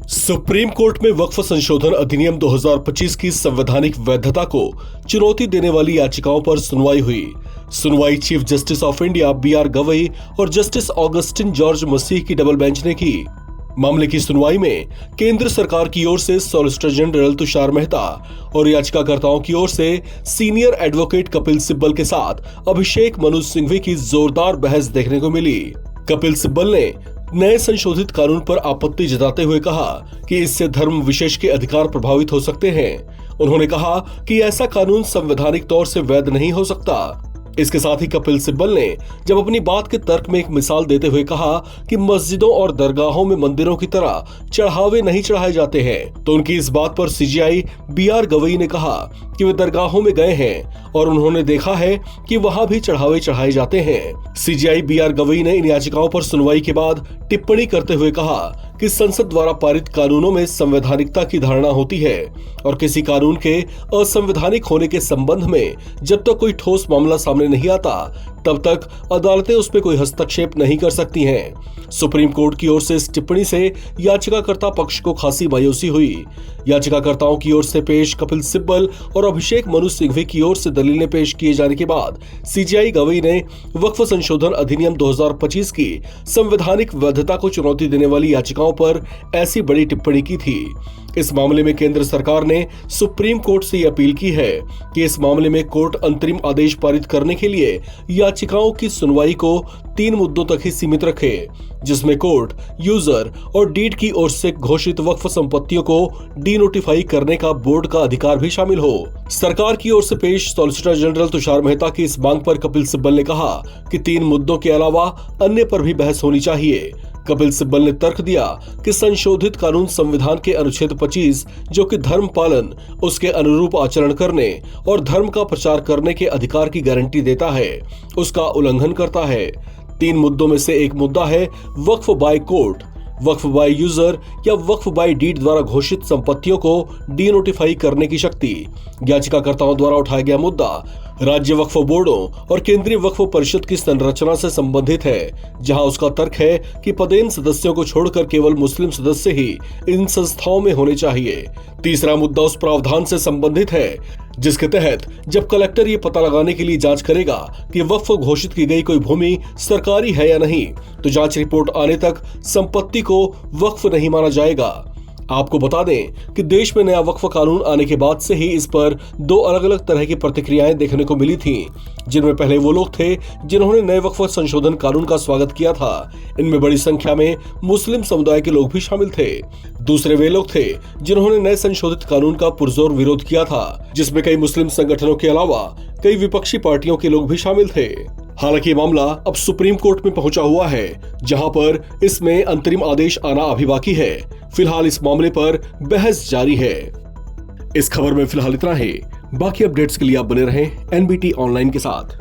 Supreme court में वक्फ संशोधन अधिनियम 2025 की संवैधानिक वैधता को चुनौती देने वाली याचिकाओं पर सुनवाई हुई। सुनवाई chief justice of India B R. Gavai और जस्टिस ऑगस्टिन जॉर्ज मसीह की डबल बेंच ने की। मामले की सुनवाई में केंद्र सरकार की ओर से सॉलिसिटर जनरल तुषार मेहता और याचिकाकर्ताओं की ओर से सीनियर एडवोकेट कपिल सिब्बल के साथ अभिषेक मनु सिंघवी की जोरदार बहस देखने को मिली। कपिल सिब्बल ने नए संशोधित कानून पर आपत्ति जताते हुए कहा कि इससे धर्म विशेष के अधिकार प्रभावित हो सकते हैं। उन्होंने कहा कि ऐसा कानून संवैधानिक तौर से वैध नहीं हो सकता। इसके साथ ही कपिल सिब्बल ने जब अपनी बात के तर्क में एक मिसाल देते हुए कहा कि मस्जिदों और दरगाहों में मंदिरों की तरह चढ़ावे नहीं चढ़ाए जाते हैं, तो उनकी इस बात पर सीजेआई बी.आर. गवई ने कहा कि वे दरगाहों में गए हैं और उन्होंने देखा है कि वहां भी चढ़ावे चढ़ाए जाते हैं। CJI B R. गवई ने इन याचिकाओं पर सुनवाई के बाद टिप्पणी करते हुए कहा कि संसद द्वारा पारित कानूनों में संवैधानिकता की धारणा होती है और किसी कानून के असंवैधानिक होने के संबंध में जब तक कोई ठोस मामला सामने नहीं आता तब तक अदालतें उसमें कोई हस्तक्षेप नहीं कर सकती हैं। सुप्रीम कोर्ट की ओर से इस टिप्पणी से याचिकाकर्ता पक्ष को खासी मायूसी हुई। याचिकाकर्ताओं की ओर से पेश कपिल सिब्बल और अभिषेक मनु सिंघवी की ओर से दलीलें पेश किए जाने के बाद सीजेआई गवई ने वक्फ संशोधन अधिनियम 2025 की संवैधानिक वैधता को चुनौती देने वाली याचिकाओं पर ऐसी बड़ी टिप्पणी की थी। इस मामले में केंद्र सरकार ने सुप्रीम कोर्ट से अपील की है कि इस मामले में कोर्ट अंतरिम आदेश पारित करने के लिए याचिकाओं की सुनवाई को 3 मुद्दों तक ही सीमित रखे, जिसमें कोर्ट यूजर और डीड की ओर से घोषित वक्फ संपत्तियों को डीनोटिफाई करने का बोर्ड का अधिकार भी शामिल हो। सरकार की ओर से पेश सॉलिसिटर जनरल तुषार मेहता की इस मांग पर कपिल सिब्बल ने कहा कि 3 मुद्दों के अलावा अन्य पर भी बहस होनी चाहिए। कपिल सिब्बल ने तर्क दिया कि संशोधित कानून संविधान के अनुच्छेद 25 जो कि धर्म पालन, उसके अनुरूप आचरण करने और धर्म का प्रचार करने के अधिकार की गारंटी देता है, उसका उल्लंघन करता है। 3 मुद्दों में से एक मुद्दा है waqf by court, waqf by user या वक्फ बाय डीड द्वारा घोषित संपत्तियों को डीनोटिफाई करने की शक्ति। याचिकाकर्ताओं द्वारा उठाया गया मुद्दा राज्य वक्फ बोर्डों और केंद्रीय वक्फ परिषद की संरचना से संबंधित है, जहां उसका तर्क है कि पदेन सदस्यों को छोड़कर केवल मुस्लिम सदस्य ही इन संस्थाओं में होने चाहिए। तीसरा मुद्दा उस प्रावधान से संबंधित है जिसके तहत जब कलेक्टर ये पता लगाने के लिए जांच करेगा कि वक्फ घोषित की गई कोई भूमि सरकारी है या नहीं, तो जांच रिपोर्ट आने तक संपत्ति को वक्फ नहीं माना जाएगा। आपको बता दें कि देश में नया वक्फ कानून आने के बाद से ही इस पर 2 अलग-अलग तरह की प्रतिक्रियाएं देखने को मिली थीं, जिनमें पहले वो लोग थे जिन्होंने नए वक्फ संशोधन कानून का स्वागत किया था। इनमें बड़ी संख्या में मुस्लिम समुदाय के लोग भी शामिल थे। दूसरे वे लोग थे जिन्होंने नए संशोधित कानून का पुरजोर विरोध किया था, जिसमें कई मुस्लिम संगठनों के अलावा कई विपक्षी पार्टियों के लोग भी शामिल थे। हालांकि मामला अब सुप्रीम कोर्ट में पहुंचा हुआ है, जहां पर इसमें अंतरिम आदेश आना अभी बाकी है। फिलहाल इस मामले पर बहस जारी है। इस खबर में फिलहाल इतना ही। बाकी अपडेट्स के लिए आप बने रहें एनबीटी ऑनलाइन के साथ।